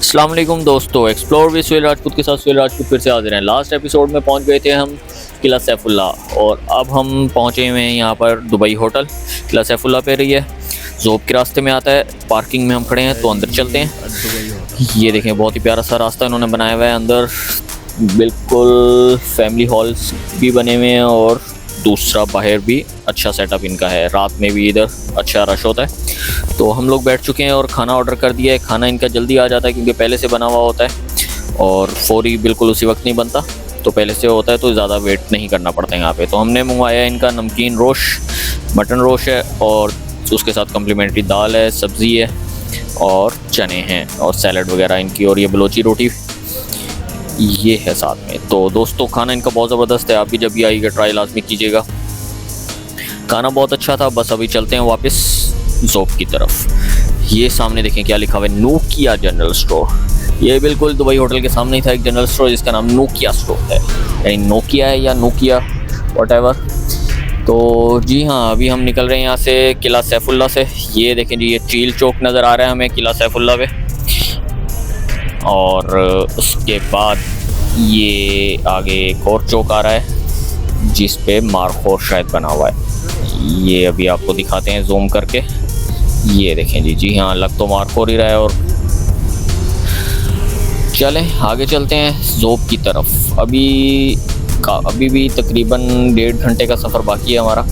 अस्सलाम वालेकुम दोस्तों, एक्सप्लोर विद सुहेल राजपूत के साथ सुहेल राजपूत फिर से हाजिर हैं। लास्ट एपिसोड में पहुंच गए थे हम किला सैफुल्लाह और अब हम पहुंचे हुए हैं यहाँ पर दुबई होटल। किला सैफुल्लाह पे रही है, ज़ोब के रास्ते में आता है, पार्किंग में हम खड़े हैं तो अंदर चलते हैं। ये देखें बहुत ही प्यारा सा रास्ता इन्होंने बनाया हुआ है, अंदर बिल्कुल फैमिली हॉल्स भी बने हुए हैं और दूसरा बाहर भी अच्छा सेटअप इनका है। रात में भी इधर अच्छा रश होता है। तो हम लोग बैठ चुके हैं और खाना ऑर्डर कर दिया है। खाना इनका जल्दी आ जाता है क्योंकि पहले से बना हुआ होता है और फौरी बिल्कुल उसी वक्त नहीं बनता, तो पहले से होता है तो ज़्यादा वेट नहीं करना पड़ता है यहाँ पे। तो हमने मंगवाया इनका नमकीन रोश, मटन रोश है और उसके साथ कम्प्लीमेंट्री दाल है, सब्ज़ी है और चने हैं और सैलड वगैरह इनकी, और ये बलोची रोटी ये है साथ में। तो दोस्तों खाना इनका बहुत ज़बरदस्त है, आप भी जब भी आइएगा ट्राई लाजमी कीजिएगा। खाना बहुत अच्छा था। बस अभी चलते हैं वापस ज़ोब की तरफ। ये सामने देखें क्या लिखा हुआ है, नोकिया जनरल स्टोर। ये बिल्कुल दुबई होटल के सामने ही था एक जनरल स्टोर जिसका नाम नोकिया स्टोर है, यानी नोकिया है या नोकिया व्हाटएवर। तो जी हाँ, अभी हम निकल रहे हैं यहाँ से किला सैफुल्लाह से। ये देखें जी, ये चील चौक नज़र आ रहा है हमें किला सैफुल्लाह पे, और उसके बाद ये आगे एक और चौक आ रहा है जिस पे मारखोर शायद बना हुआ है। ये अभी आपको दिखाते हैं जूम करके। ये देखें जी हाँ, लग तो मारखोर ही रहा है। और चलें आगे चलते हैं ज़ोब की तरफ। अभी भी तकरीबन 1.5 घंटे का सफ़र बाकी है हमारा।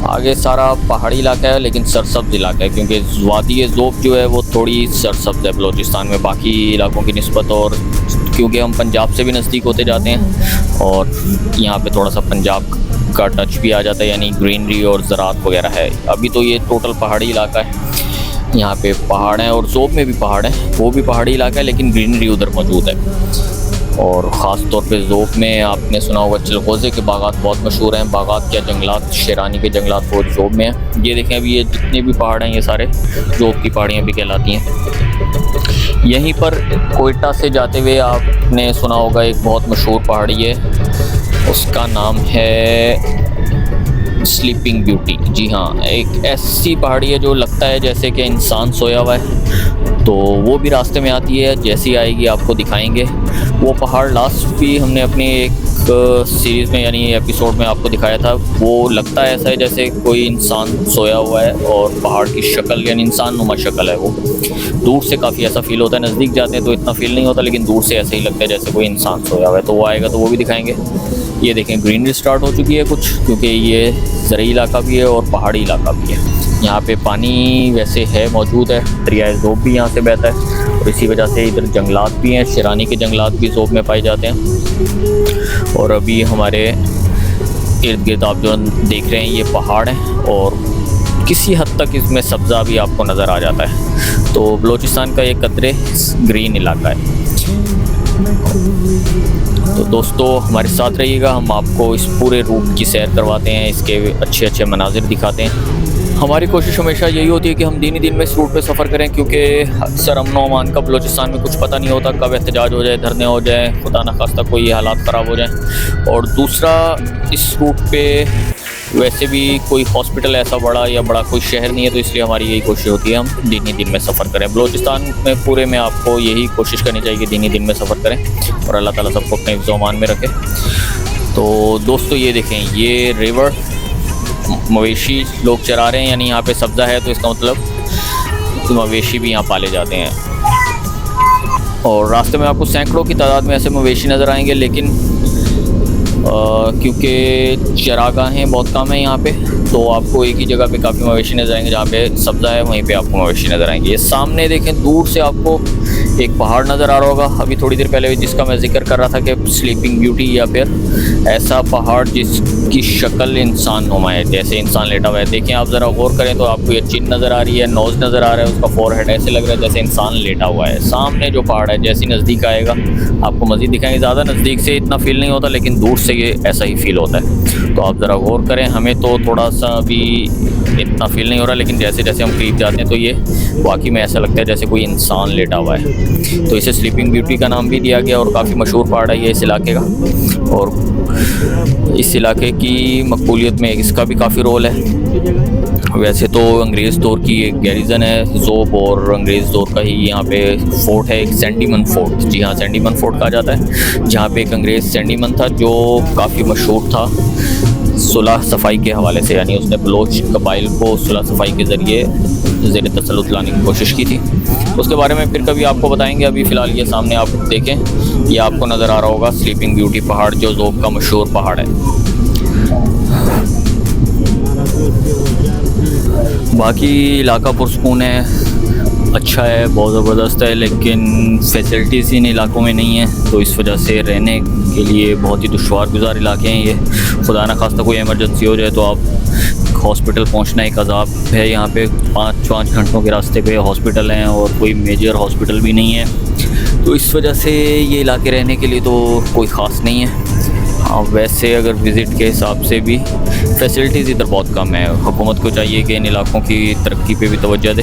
आगे सारा पहाड़ी इलाका है लेकिन सरसब्ज़ इलाका है क्योंकि वादी ज़ोब जो है वो थोड़ी सरसब्ज़ है बलूचिस्तान में बाकी इलाकों की निस्बत, और क्योंकि हम पंजाब से भी नज़दीक होते जाते हैं और यहाँ पे थोड़ा सा पंजाब का टच भी आ जाता है, यानी ग्रीनरी और ज़राअत वगैरह है। अभी तो ये टोटल पहाड़ी इलाका है, यहाँ पे पहाड़ हैं और ज़ोब में भी पहाड़ हैं, वो भी पहाड़ी इलाका है लेकिन ग्रीनरी उधर मौजूद है। और ख़ास तौर पे ज़ोब में आपने सुना होगा चिलगोज़े के बागात बहुत मशहूर हैं। बागात या जंगलात, शेरानी के जंगलात वो ज़ोब में हैं। ये देखें अभी ये जितने भी पहाड़ हैं ये सारे ज़ोब की पहाड़ियाँ भी कहलाती हैं। यहीं पर कोयटा से जाते हुए आपने सुना होगा एक बहुत मशहूर पहाड़ी है, उसका नाम है स्लीपिंग ब्यूटी। जी हाँ, एक ऐसी पहाड़ी है जो लगता है जैसे कि इंसान सोया हुआ है, तो वो भी रास्ते में आती है। जैसी आएगी आपको दिखाएंगे। वो पहाड़ लास्ट भी हमने अपनी एक सीरीज़ में यानी एपिसोड में आपको दिखाया था। वो लगता है ऐसा है जैसे कोई इंसान सोया हुआ है और पहाड़ की शक्ल यानी इंसान नुमा शक्ल है। वो दूर से काफ़ी ऐसा फील होता है, नज़दीक जाते हैं तो इतना फील नहीं होता, लेकिन दूर से ऐसे ही लगता है जैसे कोई इंसान सोया हुआ है। तो वो आएगा तो वो भी दिखाएंगे। ये देखें ग्रीनरी स्टार्ट हो चुकी है कुछ, क्योंकि ये ज़रई इलाका भी है और पहाड़ी इलाका भी है। यहाँ पे पानी वैसे है मौजूद है, दरियाए ज़ोब भी यहाँ से बहता है और इसी वजह से इधर जंगलात भी हैं। शेरानी के जंगलात भी ज़ोब में पाए जाते हैं। और अभी हमारे इर्द गिर्द आप जो देख रहे हैं ये पहाड़ हैं और किसी हद तक इसमें सब्ज़ा भी आपको नज़र आ जाता है। तो बलूचिस्तान का एक कदरे ग्रीन इलाका है। तो दोस्तों हमारे साथ रहिएगा, हम आपको इस पूरे रूट की सैर करवाते हैं, इसके अच्छे अच्छे मनाजिर दिखाते हैं। हमारी कोशिश हमेशा यही होती है कि हम दिन ही दिन में इस रूट पे सफ़र करें, क्योंकि अक्सर अमन व अमान का बलूचिस्तान में कुछ पता नहीं होता, कब एहतजाज हो जाए, धरने हो जाए, खुदा न खास्ता कोई हालात ख़राब हो जाए। और दूसरा, इस रूट पे वैसे भी कोई हॉस्पिटल ऐसा बड़ा या बड़ा कोई शहर नहीं है, तो इसलिए हमारी यही कोशिश होती है हम दिन ही दिन में सफ़र करें। बलूचिस्तान में पूरे में आपको यही कोशिश करनी चाहिए कि दिन ही दिन में सफ़र करें और अल्लाह ताला सबको अपने हिफ्ज़-ओ-अमान में रखे। तो दोस्तों ये देखें, ये रिवर मवेशी लोग चरा रहे हैं, यानी यहाँ पे सब्ज़ा है तो इसका मतलब मवेशी भी यहाँ पाले जाते हैं। और रास्ते में आपको सैकड़ों की तादाद में ऐसे मवेशी नज़र आएंगे, लेकिन क्योंकि चरागाहें बहुत कम है यहाँ पे, तो आपको एक ही जगह पे काफ़ी मवेशी नज़र आएंगे। जहाँ पे सब्ज़ा है वहीं पे आपको मवेशी नज़र आएंगे। ये सामने देखें, दूर से आपको एक पहाड़ नज़र आ रहा होगा अभी थोड़ी देर पहले जिसका मैं जिक्र कर रहा था कि स्लीपिंग ब्यूटी, या फिर ऐसा पहाड़ जिसकी शक्ल इंसान नुमा है, जैसे इंसान लेटा हुआ है। देखें आप ज़रा गौर करें तो आपको ये चिन नज़र आ रही है, नोज़ नज़र आ रहा है, उसका फोरहेड ऐसे लग रहा है जैसे इंसान लेटा हुआ है। सामने जो पहाड़ है जैसे नज़दीक आएगा आपको मज़ीद दिखाएंगे। ज़्यादा नज़दीक से इतना फील नहीं होता, लेकिन दूर से ये ऐसा ही फील होता है। तो आप ज़रा गौर करें, हमें तो थोड़ा सा भी इतना फील नहीं हो रहा, लेकिन जैसे जैसे हम करीब जाते हैं तो ये वाकई में ऐसा लगता है जैसे कोई इंसान लेटा हुआ है। तो इसे स्लीपिंग ब्यूटी का नाम भी दिया गया और काफ़ी मशहूर पहाड़ है ये इस इलाके का, और इस इलाके की मकबूलियत में इसका भी काफ़ी रोल है। वैसे तो अंग्रेज़ दौर की एक गैरिजन है ज़ोब, और अंग्रेज़ दौर का ही यहाँ पे फोर्ट है, एक सैंडीमन फोर्ट। जी हाँ, सैंडीमन फोर्ट कहा जाता है, जहाँ पे एक अंग्रेज़ सैंडीमन था जो काफ़ी मशहूर था सुलह सफाई के हवाले से, यानी उसने बलोच कबाइल को सुलह सफाई के ज़रिए ज़ेर तसल्लुत लाने की कोशिश की थी। उसके बारे में फिर कभी आपको बताएंगे। अभी फ़िलहाल ये सामने आप देखें, ये आपको नज़र आ रहा होगा स्लीपिंग ब्यूटी पहाड़, जो ज़ोब का मशहूर पहाड़ है। बाकी इलाका पुरसकून है, अच्छा है, बहुत ज़बरदस्त है, लेकिन फैसिलिटीज़ इन इलाकों में नहीं है, तो इस वजह से रहने के लिए बहुत ही दुश्वार गुजार इलाके हैं ये। खुदा न खास्ता कोई इमरजेंसी हो जाए तो आप हॉस्पिटल पहुंचना एक अज़ाब है। यहाँ पे 5 घंटों के रास्ते पे हॉस्पिटल हैं और कोई मेजर हॉस्पिटल भी नहीं है, तो इस वजह से ये इलाके रहने के लिए तो कोई ख़ास नहीं है। हाँ, वैसे अगर विज़िट के हिसाब से भी फैसिलिटीज़ इधर बहुत कम है। हुकूमत को चाहिए कि इन इलाकों की तरक्की पे भी तवज्जो दे,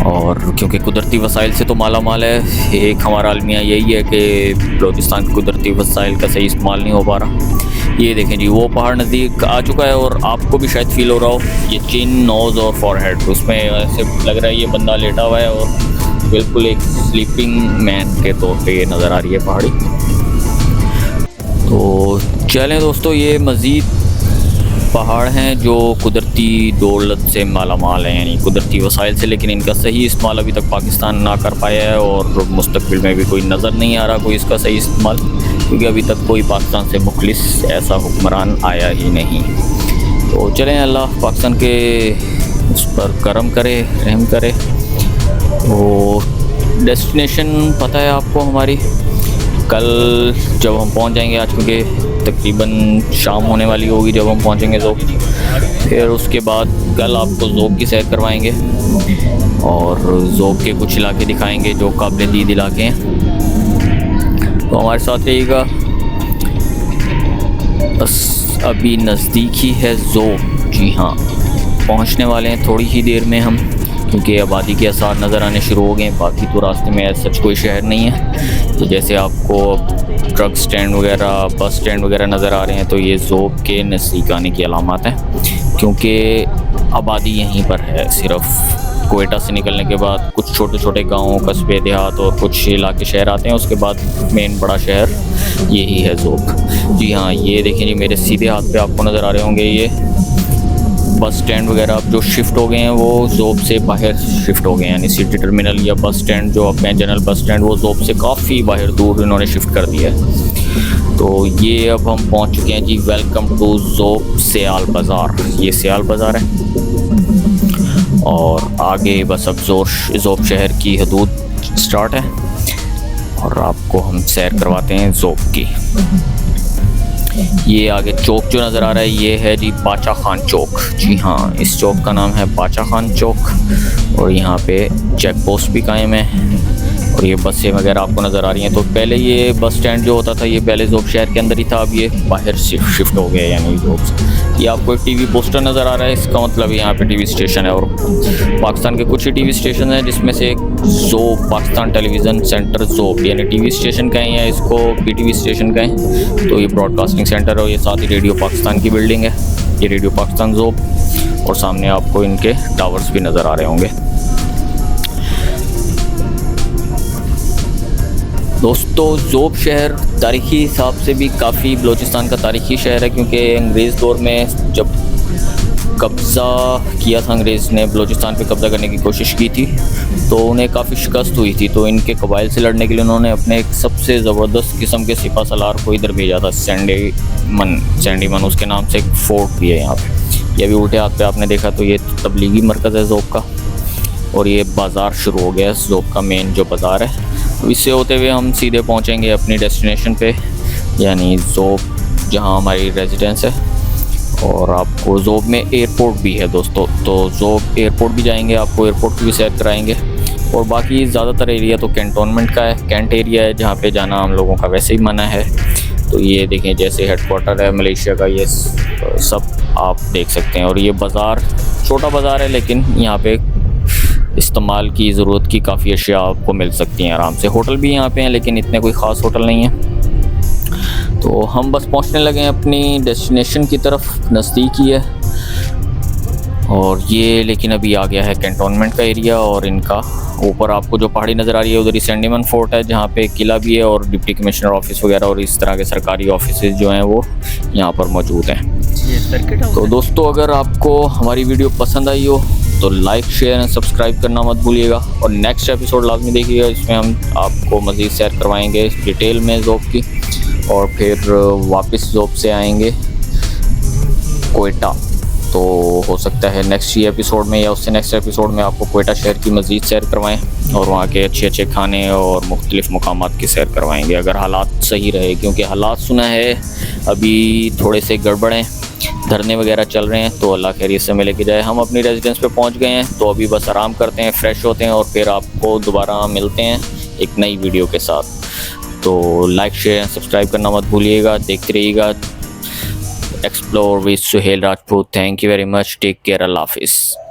और क्योंकि कुदरती वसाइल से तो माला माल है। एक हमारा अलमिया यही है कि बलूचिस्तान के कुदरती वसाइल का सही इस्तेमाल नहीं हो पा रहा। ये देखें जी, वो पहाड़ नज़दीक आ चुका है, और आपको भी शायद फील हो रहा हो, ये चिन, नोज़ और फॉरहेड, उसमें ऐसे लग रहा है ये बंदा लेटा हुआ है, और बिल्कुल एक स्लीपिंग मैन के तौर पे ये नज़र आ रही है पहाड़ी। तो चलें दोस्तों, ये मज़ीद पहाड़ हैं जो कुदरती दौलत से माला माल हैं, यानी कुदरती वसाइल से, लेकिन इनका सही इस्तेमाल अभी तक पाकिस्तान ना कर पाया है, और मुस्तकबिल में भी कोई नज़र नहीं आ रहा कोई इसका सही इस्तेमाल, क्योंकि अभी तक कोई पाकिस्तान से मुखलिस ऐसा हुक्मरान आया ही नहीं। तो चलें, अल्लाह पाकिस्तान के उस पर करम करे, रहम करे। तो डेस्टिनेशन पता है आपको हमारी, कल जब हम पहुंच जाएंगे, आज क्योंकि तकरीबन शाम होने वाली होगी जब हम पहुंचेंगे ज़ोब, फिर उसके बाद कल आपको ज़ोब की सैर करवाएंगे और ज़ोब के कुछ इलाके दिखाएंगे जो काबिल दीद इलाके हैं। तो हमारे साथ रहिएगा। बस अभी नज़दीक ही है ज़ोब, जी हाँ, पहुंचने वाले हैं थोड़ी ही देर में हम, क्योंकि आबादी के आसार नज़र आने शुरू हो गए। बाकी तो रास्ते में सच कोई शहर नहीं है, तो जैसे आपको ट्रक स्टैंड वगैरह, बस स्टैंड वगैरह नज़र आ रहे हैं, तो ये ज़ोब के नज़दीक आने की अलामत है, क्योंकि आबादी यहीं पर है। सिर्फ कोयटा से निकलने के बाद कुछ छोटे छोटे गाँव, कस्बे, देहात और कुछ इलाके शहर आते हैं, उसके बाद मेन बड़ा शहर यही है ज़ोब। जी हाँ, ये देखें जी, मेरे सीधे हाथ पे आपको नज़र आ रहे होंगे ये बस स्टैंड वगैरह अब जो शिफ्ट हो गए हैं वो ज़ोब से बाहर शिफ्ट हो गए हैं, यानी सिटी टर्मिनल या बस स्टैंड जो अब हैं जनरल बस स्टैंड, वो ज़ोब से काफ़ी बाहर दूर इन्होंने शिफ्ट कर दिया है। तो ये अब हम पहुंच चुके हैं जी, वेलकम टू ज़ोब सियाल बाज़ार। ये सियाल बाज़ार है, और आगे बस अब ज़ोब शहर की हदूद स्टार्ट है, और आपको हम सैर करवाते हैं ज़ोब की। ये आगे चौक जो नज़र आ रहा है ये है जी बाचा खान चौक। जी हाँ, इस चौक का नाम है बाचा खान चौक, और यहाँ पे चेक पोस्ट भी कायम है, और ये बसें वगैरह आपको नज़र आ रही हैं। तो पहले ये बस स्टैंड जो होता था ये पहले ज़ोब शहर के अंदर ही था, अब ये बाहर शिफ्ट हो गया, यानी ज़ोब से। ये आपको एक टीवी पोस्टर नज़र आ रहा है, इसका मतलब यहाँ पे टीवी स्टेशन है, और पाकिस्तान के कुछ ही टीवी स्टेशन हैं जिसमें से एक ज़ोब, पाकिस्तान टेलीविज़न सेंटर ज़ोब, यानी टीवी स्टेशन कहें या इसको PTV स्टेशन कहें, तो ये ब्रॉडकास्टिंग सेंटर है, और ये साथ ही रेडियो पाकिस्तान की बिल्डिंग है, ये रेडियो पाकिस्तान ज़ोब, और सामने आपको इनके टावर्स भी नज़र आ रहे होंगे। दोस्तों, ज़ोब शहर तारीख़ी हिसाब से भी काफ़ी बलूचिस्तान का तारीख़ी शहर है, क्योंकि अंग्रेज़ दौर में जब कब्ज़ा किया था, अंग्रेज़ ने बलूचिस्तान पे कब्ज़ा करने की कोशिश की थी, तो उन्हें काफ़ी शिकस्त हुई थी। तो इनके कबाइल से लड़ने के लिए उन्होंने अपने एक सबसे ज़बरदस्त किस्म के सिपा सलार को इधर भेजा था, सैंडीमन उसके नाम से एक फोर्ट भी है यहाँ पे। ये भी उल्टे हाथ पे आपने देखा, तो ये तबलीगी मरकज़ है ज़ोब का, और ये बाज़ार शुरू हो गया है, ज़ोब का मेन जो बाज़ार है। तो इससे होते हुए हम सीधे पहुँचेंगे अपनी डेस्टिनेशन पे, यानी ज़ोब जहाँ हमारी रेजिडेंस है, और आपको ज़ोब में एयरपोर्ट भी है दोस्तों, तो ज़ोब एयरपोर्ट भी जाएंगे, आपको एयरपोर्ट की भी सैर कराएंगे। और बाकी ज़्यादातर एरिया तो कैंटोनमेंट का है, कैंट एरिया है, जहाँ पे जाना हम लोगों का वैसे ही मना है। तो ये देखें, जैसे हेडक्वार्टर है मलेशिया का, ये सब आप देख सकते हैं। और ये बाज़ार छोटा बाज़ार है, लेकिन यहाँ पे इस्तेमाल की ज़रूरत की काफ़ी अशिया आपको मिल सकती हैं आराम से। होटल भी यहाँ पे हैं, लेकिन इतने कोई ख़ास होटल नहीं है। तो हम बस पहुँचने लगे हैं अपनी डेस्टिनेशन की तरफ, नज़दीक ही है। और ये लेकिन अभी आ गया है कैंटोनमेंट का एरिया। और इनका ऊपर आपको जो पहाड़ी नज़र आ रही है उधर ही सेंडीमन फोर्ट है, जहाँ पे किला भी है और डिप्टी कमिश्नर ऑफिस वगैरह और इस तरह के सरकारी ऑफिस जो हैं वो यहाँ पर मौजूद हैं। ये सर्किट हाउस तो दोस्तों अगर आपको हमारी वीडियो पसंद आई हो तो लाइक शेयर एंड सब्सक्राइब करना मत भूलिएगा। और नेक्स्ट एपिसोड लाजमी देखिएगा, इसमें हम आपको मज़ीद सैर करवाएंगे डिटेल में ज़ोब की। और फिर वापस ज़ोब से आएंगे कोयटा। तो हो सकता है नेक्स्ट ही एपिसोड में या उससे नेक्स्ट एपिसोड में आपको कोयटा शहर की मज़ीद सैर करवाएं और वहाँ के अच्छे अच्छे खाने और मुख्तलिफ़ मकामात की सैर करवाएंगे, अगर हालात सही रहे। क्योंकि हालात सुना है अभी थोड़े से गड़बड़ हैं, धरने वगैरह चल रहे हैं। तो अल्लाह खैरियत से मिले के जाए। हम अपनी रेजिडेंस पे पहुंच गए हैं, तो अभी बस आराम करते हैं, फ्रेश होते हैं और फिर आपको दोबारा मिलते हैं एक नई वीडियो के साथ। तो लाइक शेयर सब्सक्राइब करना मत भूलिएगा। देखते रहिएगा explore with Suhel Rajput. Thank you very much. Take care. अल्लाह हाफिज़।